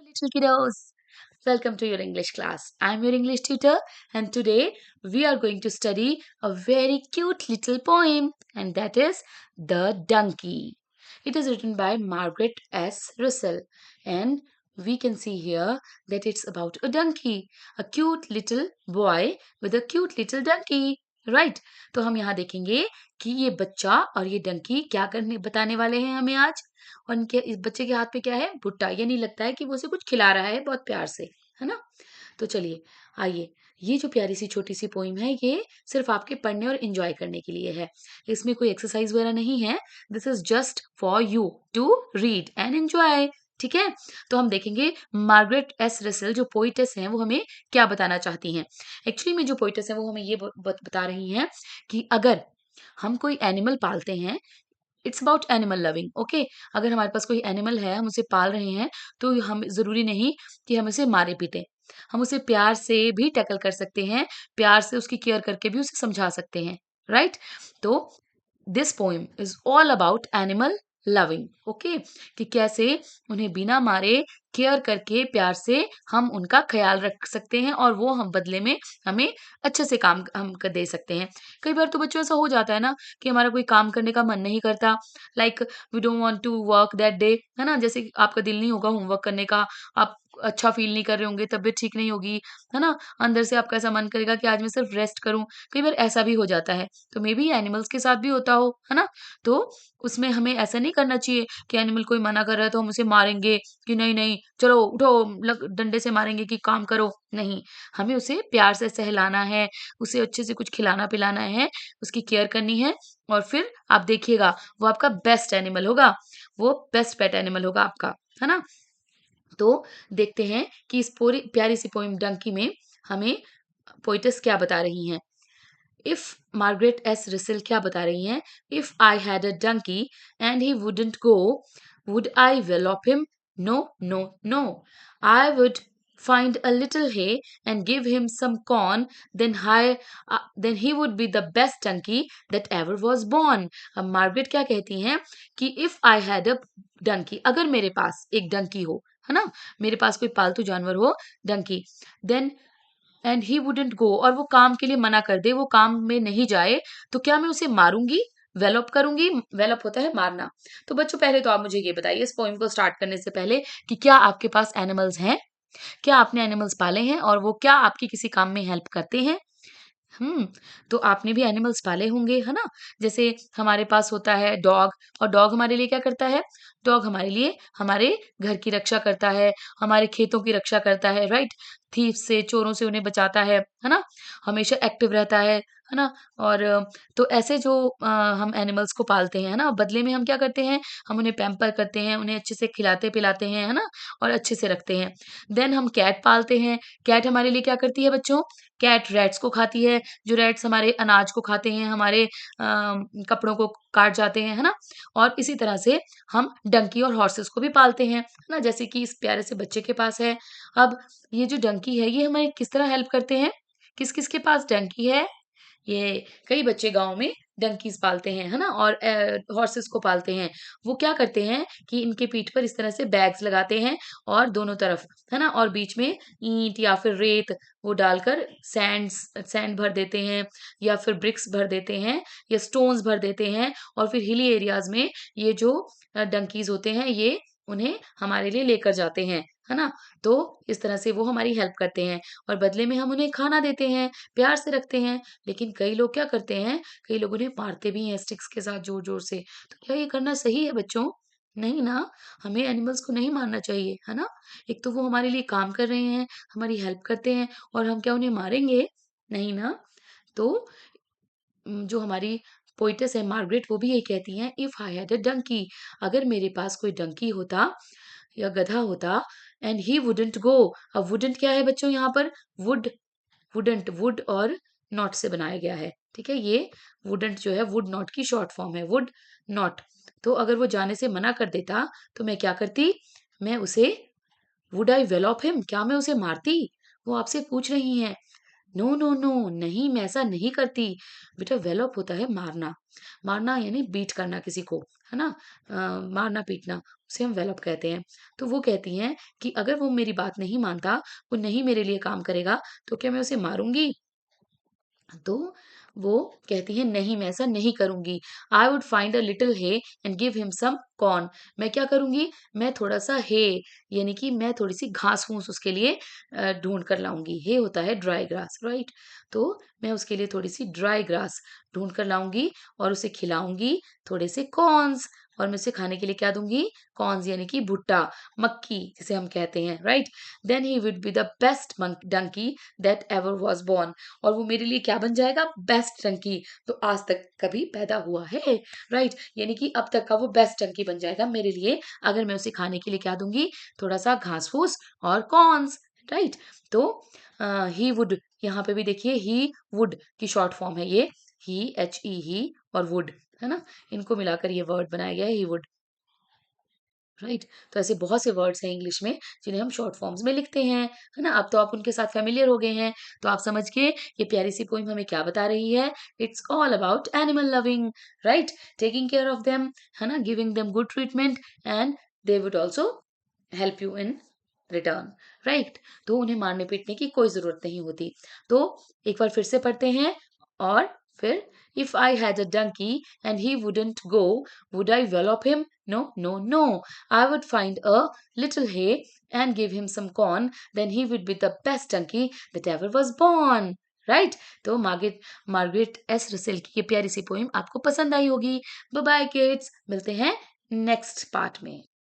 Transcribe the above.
little kiddos. Welcome to your English class. I'm your English tutor, and today we are going to study a very cute little poem, and that is The Donkey. It is written by Margaret S. Russell, and we can see here that it's about a donkey, a cute little boy with a cute little donkey. Right तो हम यहाँ देखेंगे कि ये बच्चा और ये डंकी क्या करने बताने वाले हैं हमें आज। और इनके इस बच्चे के हाथ पे क्या है? भुट्टा। ये नहीं लगता है कि वो उसे कुछ खिला रहा है बहुत प्यार से, है ना? तो चलिए आइए, ये जो प्यारी सी छोटी सी पोइम है ये सिर्फ आपके पढ़ने और एंजॉय करने के लिए है। इसमें कोई एक्सरसाइज वगैरह नहीं है। This is just for you to read and enjoy. ठीक है, तो हम देखेंगे मार्गरेट एस रसेल जो पोइटेस हैं वो हमें क्या बताना चाहती हैं। एक्चुअली में जो पोइटेस हैं वो हमें ये बता रही हैं कि अगर हम कोई एनिमल पालते हैं, it's about animal loving. Okay, अगर हमारे पास कोई एनिमल है, हम उसे पाल रहे हैं, तो हम जरूरी नहीं कि हम उसे मारे पीटे। हम उसे प्यार से भी टैकल कर सकते हैं, प्यार से उसकी केयर करके भी उसे समझा सकते हैं। राइट तो this poem is all about animal loving. Okay, कि कैसे उन्हें बिना मारे केयर करके प्यार से हम उनका ख्याल रख सकते हैं और वो हम बदले में हमें अच्छे से काम हम कर दे सकते हैं। कई बार तो बच्चों ऐसा हो जाता है ना कि हमारा कोई काम करने का मन नहीं करता, like we don't want to work that day, है ना? जैसे कि आपका दिल नहीं होगा होमवर्क करने का, आप अच्छा फील नहीं कर रहे होंगे, तबीयत ठीक नहीं होगी, है ना? अंदर से आपका ऐसा मन करेगा कि आज मैं सिर्फ रेस्ट करूं। कई बार ऐसा भी हो जाता है, तो मे बी एनिमल्स के साथ भी होता हो, है ना? तो उसमें हमें ऐसा नहीं करना चाहिए कि एनिमल कोई मना कर रहा है तो हम उसे मारेंगे कि नहीं नहीं चलो उठो, डंडे से मारेंगे कि काम करो। नहीं, हमें उसे प्यार से सहलाना है, उसे अच्छे से कुछ खिलाना पिलाना है, उसकी केयर करनी है। और फिर आप देखिएगा वो आपका बेस्ट एनिमल होगा, वो बेस्ट पेट एनिमल होगा आपका, है ना? तो देखते हैं कि इस पूरी प्यारी सी पोइम डंकी में हमें पोइटस क्या बता रही हैं। इफ मार्गरेट एस रसेल क्या बता रही हैं? If I had a donkey and he wouldn't go, would I wallop him? No no no, I would find a little hay and give him some corn, then he would be the best donkey that ever was born. अब Margaret क्या कहती हैं कि if I had a donkey, अगर मेरे पास एक डंकी हो, है ना, मेरे पास कोई पालतू जानवर हो, donkey, then and he wouldn't go, और वो काम के लिए मना कर दे, वो काम में नहीं जाए, तो क्या मैं उसे मारूंगी? वेलॉप करूंगी। वेलॉप होता है मारना। तो बच्चों पहले तो आप मुझे ये बताइए इस पोइम को स्टार्ट करने से पहले कि क्या आपके पास एनिमल्स हैं? क्या आपने एनिमल्स पाले हैं और वो क्या आपकी किसी काम में हेल्प करते हैं? हुँ, तो आपने भी एनिमल्स पाले होंगे, है ना? जैसे हमारे पास होता है डॉग, और डॉग हमारे लिए क्या करता है? डॉग हमारे लिए हमारे घर की रक्षा करता है, हमारे खेतों की रक्षा करता है, राइट? थीव्स से, चोरों से उन्हें बचाता है ना? हमेशा एक्टिव रहता है ना? और तो ऐसे जो हम एनिमल्स को पालते हैं, है ना? बदले में हम क्या करते हैं? हम उन्हें पैम्पर करते हैं, उन्हें अच्छे से खिलाते-पिलाते हैं, है ना? और अच्छे से रखते हैं। देन हम कैट पालते हैं। कैट हमारे लिए क्या करती है बच्चों? कैट रैट्स को खाती है, जो रैट्स हमारे अनाज को खाते हैं, हमारे कपड़ों को काट जाते हैं, है ना? और इसी तरह से हम डंकी और हॉर्सेस को भी पालते हैं, है ना? जैसे कि इस प्यारे से बच्चे के पास है। अब ये जो डंकी है, ये हमें किस तरह हेल्प करते हैं? किस-किस के पास डंकी है? ये कई बच्चे गाँव में डंकीज़ पालते हैं, है ना? और हॉर्सेस को पालते हैं। वो क्या करते हैं कि इनके पीठ पर इस तरह से बैग्स लगाते हैं और दोनों तरफ, है ना? और बीच में ईंट या फिर रेत वो डालकर सैंड भर देते हैं, या फिर ब्रिक्स भर देते हैं, या स्टोन्स भर देते हैं, और फिर हिली एरियाज़ में ये जो डंकीज़ होते हैं, ये उन्हें हमारे लिए लेकर जाते हैं, है ना? तो इस तरह से वो हमारी हेल्प करते हैं और बदले में हम उन्हें खाना देते हैं, प्यार से रखते हैं। लेकिन कई लोग क्या करते हैं, कई लोग उन्हें मारते भी हैं स्टिक्स के साथ ज़ोर-ज़ोर से। तो क्या ये करना सही है बच्चों? नहीं ना, हमें एनिमल्स को नहीं मारना चाहिए, है ना? एक तो वो हमारे लिए काम कर रहे हैं, हमारी हेल्प करते हैं, और हम क्या उन्हें मारेंगे? नहीं ना। तो जो हमारी पोएटेस है मार्गरेट, वो भी यही कहती हैं, if I had a donkey, अगर मेरे पास कोई डंकी होता या गधा होता, एंड ही वुडंट गो। अब वुडंट क्या है बच्चों यहाँ पर? वुड, वुडंट, वुड और नॉट से बनाया गया है, ठीक है? ये वुडंट जो है वुड नॉट की शॉर्ट फॉर्म है, वुड नॉट। तो अगर वो जाने से मना कर देता तो मैं क्या करती? मैं उसे, वुड आई वेलॉप हिम, क्या मैं उसे मारती? वो आपसे पूछ रही हैं। नो नो नो, नहीं, मैं ऐसा नहीं करती। बेटा वेलॉप होता है मारना, मारना यानी बीट करना किसी को, है ना, मारना पीटना, उसे हम वेलप कहते हैं। तो वो कहती हैं कि अगर वो मेरी बात नहीं मानता, वो नहीं मेरे लिए काम करेगा, तो क्या मैं उसे मारूंगी? तो वो कहती है नहीं, मैं ऐसा नहीं करूंगी। I would find a little hay and give him some corn. मैं क्या करूंगी, मैं थोड़ा सा हे, यानी कि मैं थोड़ी सी घास फूस उसके लिए ढूंढ कर लाऊंगी। हे होता है ड्राई ग्रास, राइट। तो मैं उसके लिए थोड़ी सी ड्राई ग्रास ढूंढ कर लाऊंगी और उसे खिलाऊंगी थोड़े से कॉर्न्स। और मैं उसे खाने के लिए क्या दूंगी, कॉर्न्स यानी कि भुट्टा, मक्की जिसे हम कहते हैं, right. Then he would be the best donkey that ever was born। और वो मेरे लिए क्या बन जाएगा, बेस्ट टंकी, तो आज तक कभी पैदा हुआ है, राइट। यानी कि अब तक का वो बेस्ट टंकी बन जाएगा मेरे लिए, अगर मैं उसे खाने के लिए क्या दूंगी, थोड़ा सा घास फूस और कॉर्न्स, राइट। तो ही वुड, यहाँ पे भी देखिए ही वुड की शॉर्ट फॉर्म है ये, ही और वुड, है ना, इनको मिलाकर ये वर्ड बनाया गया है, ही वुड, राइट। तो ऐसे बहुत से वर्ड्स हैं इंग्लिश में जिन्हें हम शॉर्ट फॉर्म्स में लिखते हैं, है ना। अब तो आप उनके साथ फेमिलियर हो गए हैं, तो आप समझ गए ये प्यारी सी पोइम हमें क्या बता रही है। It's all about animal loving, right, taking care of them, है ना, giving them good treatment, and they would also help you in return, right. तो उन्हें मारने पीटने की कोई जरूरत नहीं होती। तो एक बार फिर से पढ़ते हैं, और फिर if I had a donkey and he wouldn't go, would I wallop him? No, no, no. I would find a little hay and give him some corn. Then he would be the best donkey that ever was born. Right. तो Margaret S Russell की ये प्यारी सी poem आपको पसंद आई होगी। Bye by Keats, मिलते हैं next part में।